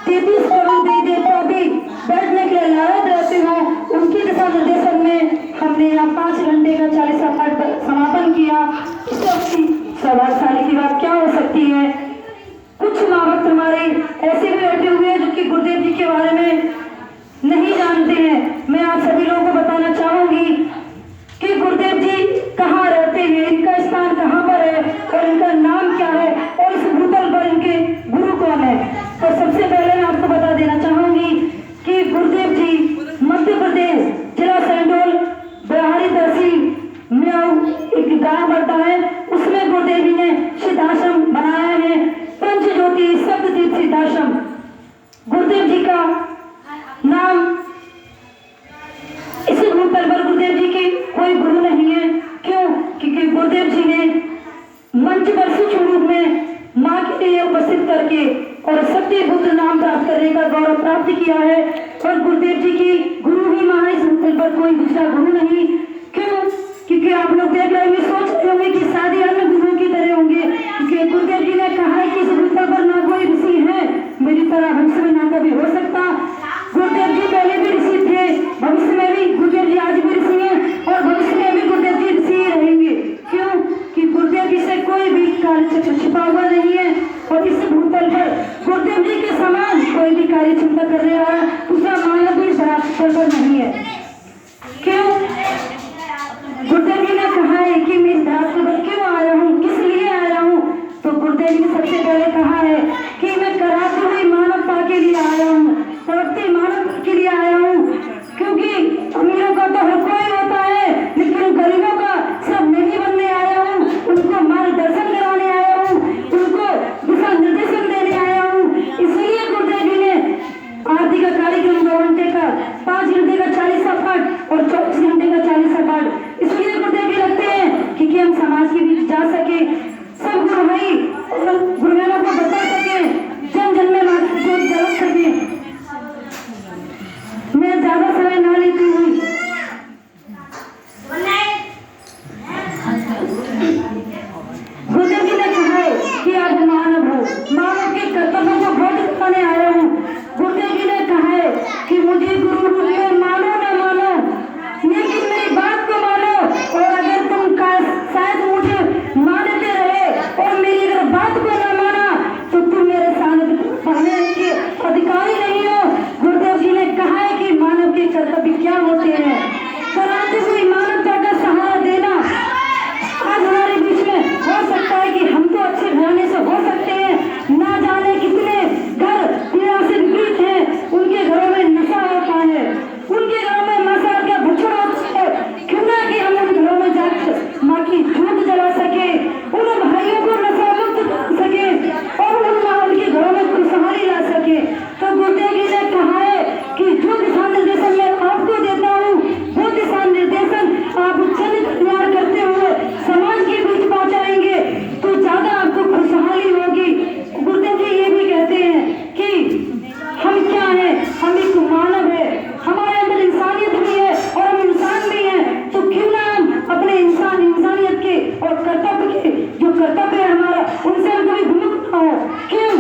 33 करोड़ देवी देवता भी बैठने के लिए लायक रहते हो, उनकी दिशा निर्देशन में हमने यहाँ 5 घंटे का 40वां पाठ समापन किया। इससे सौभाग्यशाली की बात क्या हो सकती है। कुछ माँ भक्त हमारे ऐसे भी बैठे हुए हैं जो कि गुरुदेव जी के बारे में नहीं जानते हैं। मैं आप सभी लोगों को बताना चाहूंगी कि गुरुदेव जी कहाँ रहते हैं, इनका स्थान कहाँ पर है और इनका नाम क्या है और इस भूतल पर इनके गुरु कौन है। तो सबसे पहले मैं आपको बता देना चाहूंगी कि गुरुदेव जी मध्य प्रदेश जिला शहडोल बिहारी तहसील में एक गांव पड़ता है, उसमें गुरुदेव जी ने सिद्धाश्रम बनाया है, पंचज्योति सप्ततीर्थ सिद्धाश्रम। गुरुदेव जी का नाम इस भूतल पर गुरुदेव जी के कोई गुरु नहीं है। क्यों? क्योंकि गुरुदेव जी ने मंच पर शिष्य रूप में माँ के लिए उपस्थित करके और सत्यभुक्त नाम प्राप्त करने का गौरव प्राप्त किया है। और गुरुदेव जी की गुरु ही माँ, इस भूतल पर कोई दूसरा गुरु नहीं। क्यों? क्योंकि आप लोग देख रहे होंगे, सोच रहे होंगे कि शादी अन्य गुरुओं की तरह होंगे, क्योंकि गुरुदेव जी ने कहा है कि इस भूतल पर ना कोई ऋषि है मेरी तरह, भविष्य में ना कभी हो सकता। गुरुदेव जी पहले भी ऋषि थे, भविष्य में भी गुरुदेव जी आज भी ऋषि हैं और भविष्य में भी गुरुदेव जी ऋषि रहेंगे। क्यों? कि गुरुदेव जी से कोई भी कार्य छिपा हुआ नहीं है और इस भूतल पर गुरुदेव जी के समान कोई भी कार्य चिंता कर रहा है दूसरा मानव भी इस धरातल पर नहीं है। क्यों? गुरुदेव जी ने कहा है कि मैं इस धरातल पर क्यों आया हूँ, किस लिए आया हूँ। तो गुरुदेव जी ने सबसे पहले कहा है कि मैं कराती हुई मानवता के लिए आया हूँ, तड़पती मानवता के लिए आया हूँ। क्योंकि अमीरों का तो हर कोई होता है, लेकिन गरीबों का सब नहीं बनने आया हूँ, उनको मार्गदर्शन कराने आया हूँ, उनको दिशा निर्देशन देने आया हूँ। इसलिए गुरुदेव जी ने आरती का कार्यक्रम 2 घंटे का, 5 घंटे का 40वां पाठ और 24 घंटे का 40वां पाठ इसलिए गुरुदेव जी रखते हैं क्योंकि हम समाज के बीच जा सके, सब गुरु भाई और गुरुजनों को बता सके, जन जन में मार्ग जल सके। मैं ज्यादा समय ना लेती हूँ। गुरुदेव जी ने कहा है कि आप मानव हो, मानव के कर्तव्यों को बोध करने आया हूँ। गुरुदेव जी ने कहा है कि मुझे गुरु रूप में मानो न मानो, लेकिन मेरी बात को मानो। और अगर तुम शायद मुझे मानते रहे और मेरी अगर बात को न माना तो तुम मेरे सानिध्य पढ़ने के अधिकारी नहीं हो। गुरुदेव जी ने कहा है कि मानव के कर्तव्य क्या होते हैं, कराती हुई मानवता का सहारा देना। आज हमारे बीच में हो सकता है कि हम तो अच्छे घराने से हो सकते हैं, ना जाने कितने घर पीड़ा से पीड़ित हैं, उनके घरों में नशा होता है, उनके घरों में नशा का भक्षण होता है। क्यों ना कि हम उन घरों में जाकर माँ की जोत जला सके, उन भाइयों को नशा मुक्त कर सके और उनके घरों में खुशहाली ला सके। तो गुरुदेव जी ने कहा है कि जो दिशा निर्देशन मैं आपको देता हूँ, वो दिशा निर्देशन आप जन कल्याण करते हुए समाज के बीच पहुंचाएंगे तो ज्यादा आपको खुशहाली होगी। गुरुदेव जी ये भी कहते हैं कि हम क्या है, हम एक मानव है, हमारे अंदर इंसानियत भी है और हम इंसान भी हैं। तो क्यों ना हम अपने इंसानियत के और कर्तव्य के जो कर्तव्य है हमारा, उनसे हम कभी विमुख ना हो। क्यों?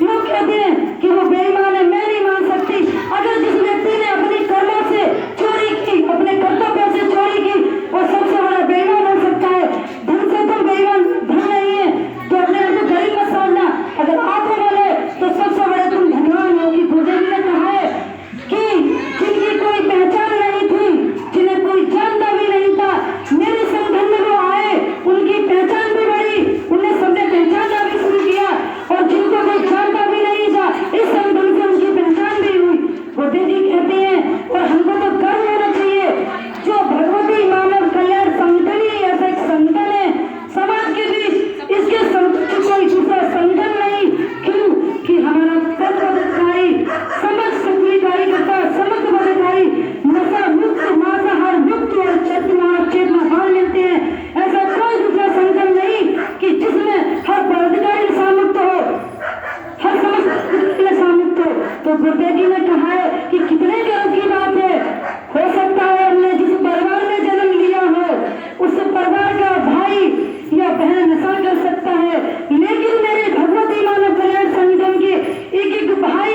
लोग कहते हैं कि वो बेईमान है, मैं नहीं मान सकती। अगर जिस व्यक्ति ने अपनी कर्मों से चोरी की, अपने कर्तव्यों से चोरी की, वो सबसे बड़ा बेईमान हो सकता है। धन से तुम बेईमान धन नहीं है तो अपने आप को गरीब मत समझना, अगर आप हो बोले तो सबसे बड़े तुम धनवान हो। कि गुरुदेव जी ने कहा है कि जिनकी कोई पहचान नहीं थी, जिन्हें कोई जानता भी नहीं था, मेरे संगठन में वो आए, उनकी पहचान भी बढ़ी, उन्हें सबने पहचानना भी शुरू किया और जिनको कोई जानता भी नहीं था, इस संगठन से उनकी पहचान भी हुई। गुरुदेव जी कहते हैं और हमको तो गर्व होना चाहिए, जो भगवती मानव कल्याण संगठन ही ऐसा एक संगठन है समाज के बीच, इसके संगठन कोई दूसरा संगठन नहीं। क्यों? कि हमारा पदाधिकारी, समस्त सक्रिय कार्यकर्ता, समस्त पदाधिकारी नशा मुक्त, मांसाहार मुक्त और चेतनावान मिलते हैं। ऐसा कोई दूसरा संगठन नहीं कि जिसमें हर पदाधिकारी नशा मुक्त हो, हर समस्त नशा मुक्त हो। तो गुरुदेव जी ने कहा है कि कितने गर्व की बात है। हो सकता है हमने जिस परिवार में जन्म लिया हो उस परिवार का भाई या बहन नशा कर सकता है, लेकिन मेरे भगवती मानव कल्याण संगठन के एक एक भाई,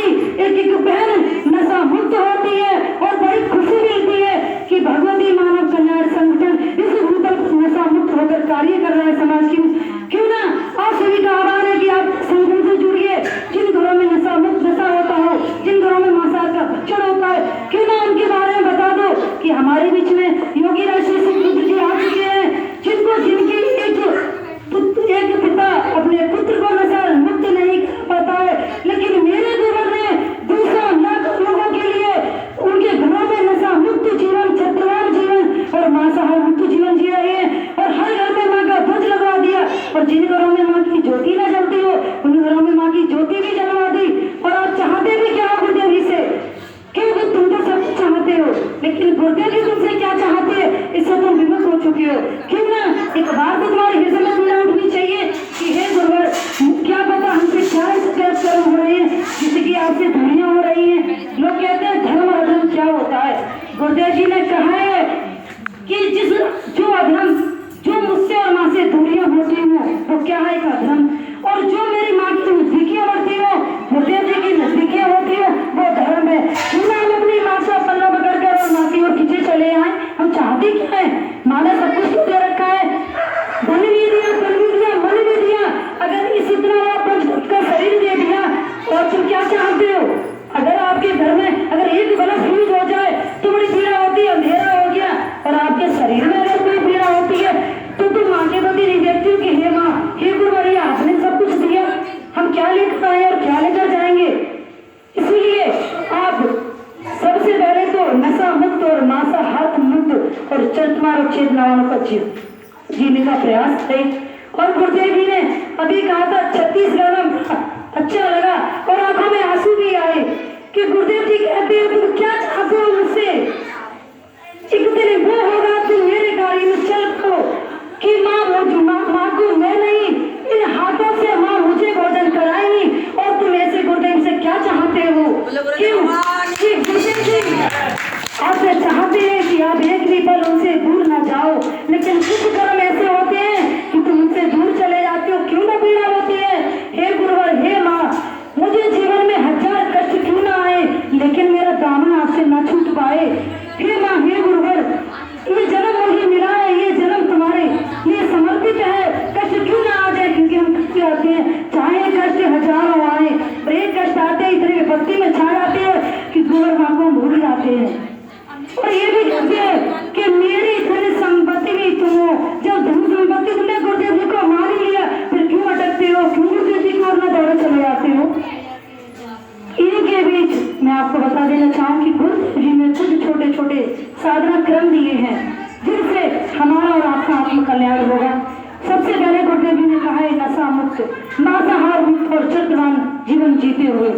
आपसे दूरियां हो रही हैं। लोग कहते हैं धर्म और अधर्म क्या होता है। गुरुदेव जी ने कहा है कि जो मुझसे और माँ से दूरियां होती हो वो क्या है का धर्म, और जो मेरी माँ की नजदीकियां होती हो, गुरुदेव जी की नजदीकियां होती हो, वो धर्म है। क्यों ना हम अपनी माँ से पल्ला पकड़कर और माँ की ओर खींचे चले आए। हम चाहते क्या है? माँ ने सब कुछ दे रखा है, धन भी दिया, तन भी दिया, मन भी दिया। अगर इस इतना का शरीर दे दिया और तुम क्या चाहते हो? अगर आपके घर में अगर एक बल्ब फ्यूज हो जाए तो बड़ी पीड़ा होती है, अंधेरा हो गया, और आपके शरीर में अगर कोई पीड़ा होती है तो तुम माँ के प्रति नहीं देखती हो कि हे माँ, हे गुरुवरिया, आपने सब कुछ दिया, हम क्या लेकर आए और क्या लेकर जाएंगे। इसलिए आप सबसे पहले तो नशा मुक्त और मांसाहार मुक्त और चरितमार्ग चेतनाओं का जीने का प्रयास करें। और गुरुदेव जी ने अभी कहा था 36 गाना अच्छा लगा और आंखों में आंसू भी आए कि गुरुदेव जी कहते हैं तुम क्या चाहते हो मुझसे? एक दिन वो होगा तुम मेरे गाड़ी में चल पड़ो कि माँ को मैं नहीं, इन हाथों से माँ मुझे भोजन कराएंगी, और तुम ऐसे गुरुदेव से क्या चाहते हो? क्यों कि गुरुदेव जी आपसे चाहते हैं कि आप एक भी पल उनसे दूर ना जाओ, लेकिन कुछ कर्म ऐसे होते हैं कि तुम उनसे दूर चले जाते हो। क्यों ना पीड़ा होती है? हे गुरुवर, हे माँ, मुझे जीवन में 1000 कष्ट क्यों ना आए, लेकिन मेरा दामन आपसे ना छूट पाए। हे माँ, हे गुरुवर, ये जन्म मुझे मिला है, ये जन्म तुम्हारे लिए समर्पित है, कष्ट क्यों ना आ जाए, क्योंकि हम कष्ट आते हैं, चाहे कष्ट हजारों आए, पर एक कष्ट आते ही इतने विपत्ति में छा जाते हैं कि गुरुवर माँ को भूल जाते हैं। और ये भी कहते हैं कि मेरी इतनी संपत्ति भी तुम हो, जब धन संपत्ति तुमने गुरुदेव जी को मान लिया, फिर क्यों अटकते हो, क्यों गुरुदेव जी की ओर न दौड़े चले जाते हो? इनके बीच मैं आपको बता देना चाहूँ कि गुरुदेव जी ने कुछ छोटे छोटे साधना क्रम दिए हैं जिनसे हमारा और आपका आत्म कल्याण होगा। सबसे पहले गुरुदेव जी ने कहा है नशा मुक्त, मांसाहार मुक्त और चरितवान जीवन जीते हुए।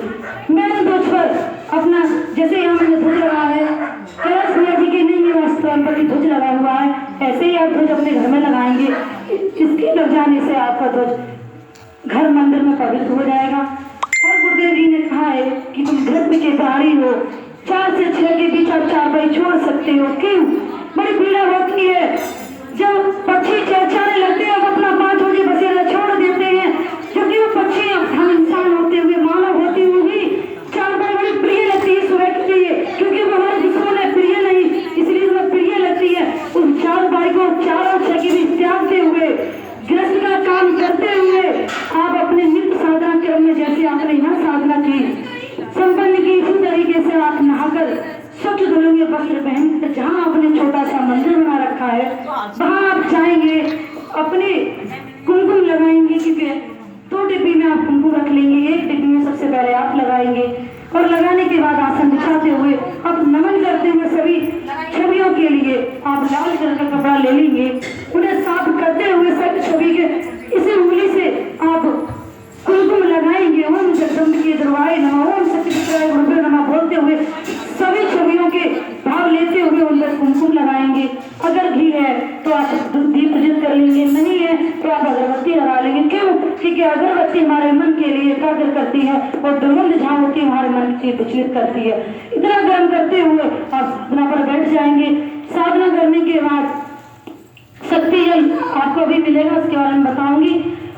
मैंने ध्वज पर अपना, जैसे यहाँ मैंने ध्वज लगा है, कैलाश भैया जी के नहीं निवास स्थान पर ध्वज लगा हुआ है, ऐसे ही आप ध्वज अपने घर में लगाएंगे। इसके लग जाने से आपका ध्वज घर मंदिर में पवित्र हो जाएगा। और गुरुदेव जी ने कहा है कि तुम धर्म के प्राणी हो, 4 से 6 के बीच आप 4 भाई छोड़ सकते हो। क्यों? बड़ी पीड़ा होती है जब पक्षी चहचहाने लगते हैं, अपना 5 बजे बसेरा छोड़ देते हैं, क्योंकि वो पक्षी हम इंसान होते हुए, मानव होते हुए भी 4 भाई बड़ी प्रिय लगती है सुबह के लिए, क्योंकि वो हमारे दुश्मन है, प्रिय नहीं, इसलिए वो प्रिय लगती है। उन 4 भाई को 4 6 के बीच त्यागते हुए, गृहस्थ का काम करते हुए आप अपने नित्य साधना क्रम में, जैसे आपने यहाँ साधना की संपन्न की, इसी तरीके से आप नहाकर स्वच्छ धुलेंगे, वस्त्र पहनकर, जहाँ आपने छोटा सा मंदिर बना रखा है वहाँ आप जाएंगे, अपने कुमकुम लगाएंगे, क्योंकि 2 डिब्बी में आप कुमकुम रख लेंगे, 1 डिब्बी में सबसे पहले आप लगाएंगे, और लगाने के बाद आसन बिछाते हुए आप नमन करते हुए सभी छवियों के लिए आप लाल कलर का कपड़ा ले लेंगे, उन्हें साफ करते हुए सभी छवि के इसी उंगली से आप कुमकुम लगाएंगे। ओम जगदम्ब के दरबार नमः, ओम सत्यनारायण गुरुदेव नमः बोलते हुए सभी छवियों के भाव लेते हुए उन पर कुमकुम लगाएंगे। अगर घी है तो आप दीप प्रज्वलित कर लेंगे, नहीं है तो आप अगरबत्ती लगा लेंगे। क्यों? क्योंकि अगरबत्ती हमारे मन के लिए एकाग्र करती है और दुर्गंध जहाँ होती है हमारे मन की विचलित करती है। इतना गर्म करते हुए आप साधना पर बैठ जाएंगे। साधना करने के बाद शक्ति जल आपको भी मिलेगा, उसके बारे में बताऊंगी।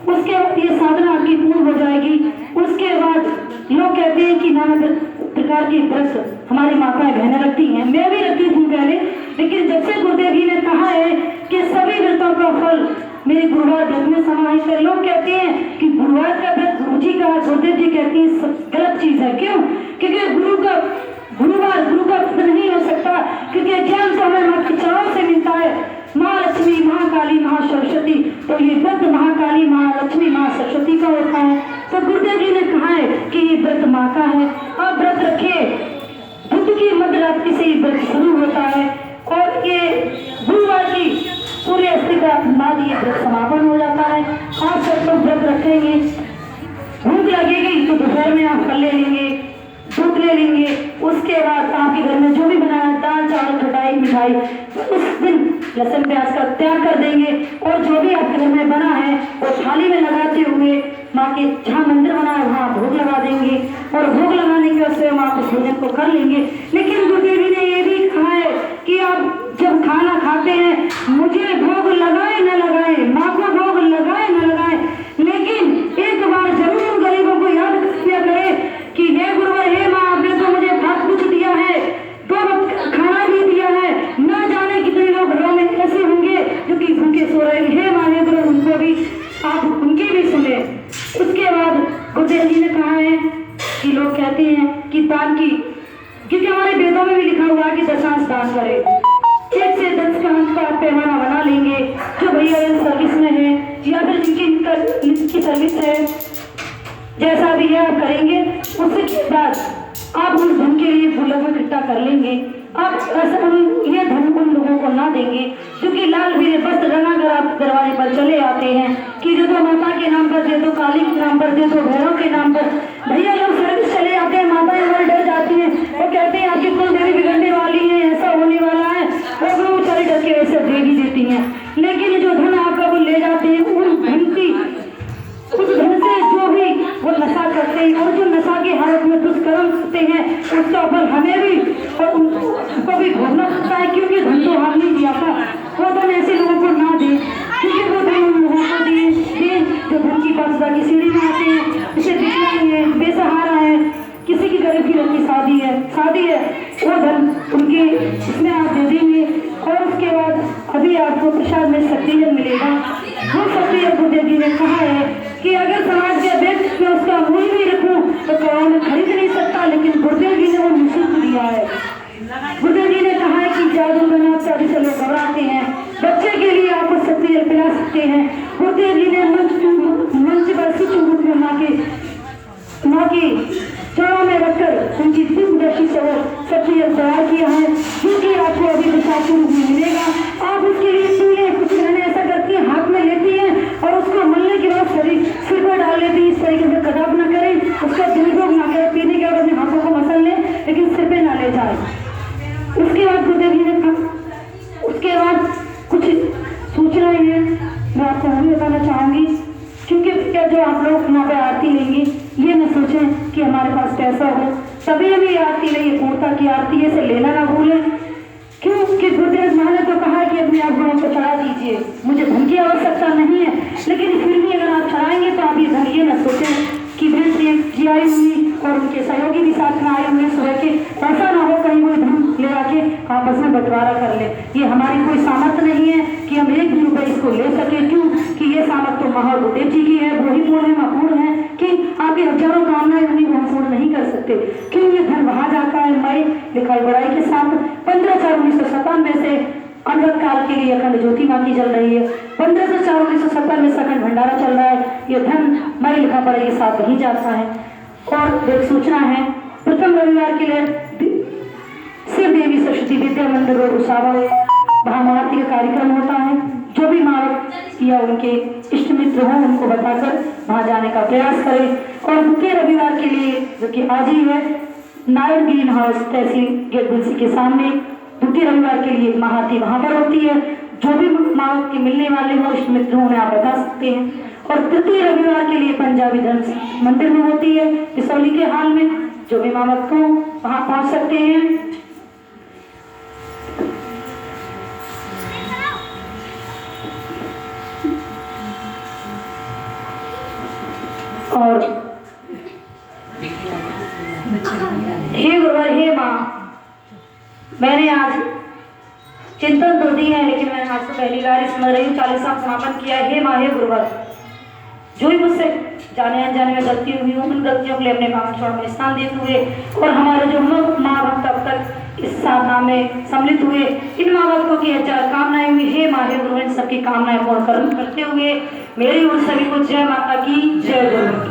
उसके बाद ये साधना आपकी पूर्ण हो जाएगी। उसके बाद लोग कहते हैं कि नाना प्रकार की व्रत हमारी माताएं बहनें रखती हैं, मैं भी रखती थी पहले, लेकिन जब से गुरुदेव जी ने कहा है कि सभी व्रतों का फल मेरे गुरुवार व्रत में समाहित है। लोग कहते हैं कि गुरुवार का व्रत गुरु जी का, गुरुदेव जी कहते हैं गलत चीज है। क्यों? क्योंकि गुरुवार गुरु का व्रत नहीं हो सकता, क्योंकि ज्ञान तो हमें माँ चारों से मिलता है, माँ लक्ष्मी, महाकाली, महासरस्वती, तो ये व्रत महाकाली, महालक्ष्मी, महासरस्वती का होता है। तो गुरुदेव जी ने कहा है कि ये व्रत माँ का है, आप व्रत रखिए। बुध की मध्य रात्रि से ये व्रत शुरू होता है और ये गुरुवार की सूर्यास्त का बाद ये व्रत समापन हो जाता है। आप सब लोग व्रत रखेंगे, भूख लगेगी तो दोपहर में आप फल ले लेंगे, दूध ले लेंगे। उसके बाद आपके घर में जो भी बना है, दाल चावल खटाई मिठाई, तो उस दिन लहसुन प्याज का त्याग कर देंगे और जो भी आपके घर में बना है वो थाली में लगाते हुए माँ के जहाँ मंदिर बना है वहाँ भोग लगा देंगे। और भोग लगाने उसको कर लेंगे। लेकिन गुरुदेव जी ने ये भी कहा है कि आप जब खाना खाते हैं मुझे भोग लगाए न लगाए, माँ को भोग लगाए न लगाए, लेकिन एक बार जरूर गरीबों को याद किया करे कि हे गुरुवर, हे माँ, आपने तो मुझे बहुत कुछ दिया है, 2 वक्त खाना भी दिया है, न जाने कितने लोग घरों में ऐसे होंगे जो कि भूखे सो रहे हैं। हे माँ, हे गुरुवर, उनको भी आप उनकी भी सुने। उसके बाद गुरुदेव जी ने कहा है कि लोग कहते हैं कि दान की, क्योंकि हमारे वेदों में भी लिखा हुआ है कि दशांश दान करें। 1 से 10 का अंक का पैमाना बना लेंगे। जो भैया सर्विस में है या फिर जिनकी सर्विस है, जैसा भी है आप करेंगे। उसके बाद आप उस धन के लिए फूलों को इकट्ठा कर लेंगे। आप ये धन उन लोगों को ना देंगे जो कि लाल पीले वस्त्र रंगाकर आप दरवाजे पर चले आते हैं कि दे दो माता के नाम पर, दे दो काली के नाम पर, दे दो भैरव के नाम पर। भैया लोग सर्विस चले आते हैं, माताएं हमारे डर जाती हैं, वो कहते हैं आपकी कुल देवी बिगड़ने वाली है, ऐसा होने वाला है, वो लोग चले डर के ऐसे दे भी देती हैं। लेकिन जो धन आपका वो ले जाते हैं, उस धन से जो भी वो नशा करते हैं और जो नशा के हालत में दुष्कर्म करते हैं, उसका फल हमें भी और उनको भी भोगना पड़ता है, क्योंकि धन तो हम नहीं दिया था। वो धन ऐसे लोगों को ना दे, क्योंकि वो धन उन लोगों को दिए जो धन की पासदा की सीढ़ी में आते हैं, जिसे दिखना नहीं है, बेसहारा है, किसी की गरीब की लड़की शादी है, वो धन उनके इसमें आप दे देंगे। और उसके बाद अभी आपको प्रसाद में शक्तिजन मिलेगा। वो शक्तिजन गुरुदेव जी ने कहा है कि अगर समाज के व्यक्ति में उसका मूल्य भी रखूं तो कौन में खरीद नहीं सकता, लेकिन गुरुदेव जी ने वो निःशुल्क दिया है। गुरुदेव जी ने कहा है कि जादू बना शादी से लोग घबराते हैं, बच्चे के लिए आप शक्तिजन पिला सकते हैं। गुरुदेव जी ने मंच पर शिशु में माँ के चरणों में रखकर उनकी दिव्य दृष्टि से वो शक्तिजन तैयार किया है, जो कि आपको अभी प्रसाद के रूप में मिलेगा। आप उसके लिए पीले कुछ रहने ऐसा करती है, हाथ में लेती है और उसको मलने के बाद सिर पर डाल लेती है। इस तरीके से कदाप न करें, उसका दुरुपयोग न करें, पीने के बाद अपने हाथों को मसल ले, लेकिन सिर पे ना ले जाए। उसके बाद गुरुदेव जी ने कहा, उसके बाद कुछ सूचनाएं हैं मैं आपको वो भी बताना चाहूंगी, क्योंकि क्या जो आप लोग यहाँ पे आरती लेंगे, ये न सोचें कि हमारे पास पैसा हो तभी हमें आरती लेंगे। पूर्णता की आरती ऐसे लेना ना भूलें, क्योंकि गुरुदेव महाराज को कहा कि अपने आप गुणों को चढ़ा दीजिए, मुझे धन की आवश्यकता नहीं है, लेकिन फिर भी अगर आप चढ़ाएंगे तो आप ये धन ये न सोचें कि बहन जी आई हुई और उनके सहयोगी भी साथ में आए हुए सुबह के, ऐसा ना हो कहीं कोई धन ले आके आपस में बंटवारा कर ले। ये हमारी कोई सामर्थ्य नहीं है कि हम 1 भी रुपये इसको ले सके, क्यों कि ये सामर्थ्य तो महान गुरुदेव जी की है, वो ही पूर्ण है, महपूर्ण है कि आपकी हजारों कामनाएं उन्हीं को हम पूर्ण नहीं कर सकते। क्यों ये धन वहां जाता है मई लिखाई बढ़ाई के साथ। 15/4/1997 से अनवरत काल के लिए अखंड ज्योति माँ की जल रही है। 15/4/1970 में अखंड भंडारा चल रहा है। ये धन मई लिखा पढ़ाई के साथ नहीं जाता है। और एक सूचना है, प्रथम रविवार के लिए शिव देवी सरस्वती विद्या मंदिर रोड उसावा महाआरती का कार्यक्रम होता है। जो भी मावक या उनके इष्ट मित्र हों उनको बताकर वहां जाने का प्रयास करें। और द्वितीय रविवार के लिए जो कि आज ही है, नारायण ग्रीन हाउस तहसील गेट तुलसी के सामने द्वितीय रविवार के लिए महाआरती वहां पर होती है। जो भी मावक के मिलने वाले हो इष्ट मित्र उन्हें आप बता सकते हैं। और तृतीय रविवार के लिए पंजाबी धर्म मंदिर में होती है पिसौली के हाल में। जो भी मावक हो वहां पहुंच सकते हैं। और हे गुरुवर, हे माँ, मैंने आज चिंतन तो दी है, लेकिन मैंने आपसे पहली बार स्मरण रही 40वां समापन किया है। हे माँ, हे गुरुवर, जो भी मुझसे जाने अनजाने में गलती हुई हो उन गलतियों के लिए अपने पावन चरणों में स्थान देते हुए और हमारे जो माँ भक्त अब तक इस साधना में सम्मिलित हुए इन माँ भक्तों की कामनाएं हुई, हे माँ, हे गुरुवर, सबकी कामनाएं पूर्ण करते हुए मेरी और सभी को जय माता की जय गुरु।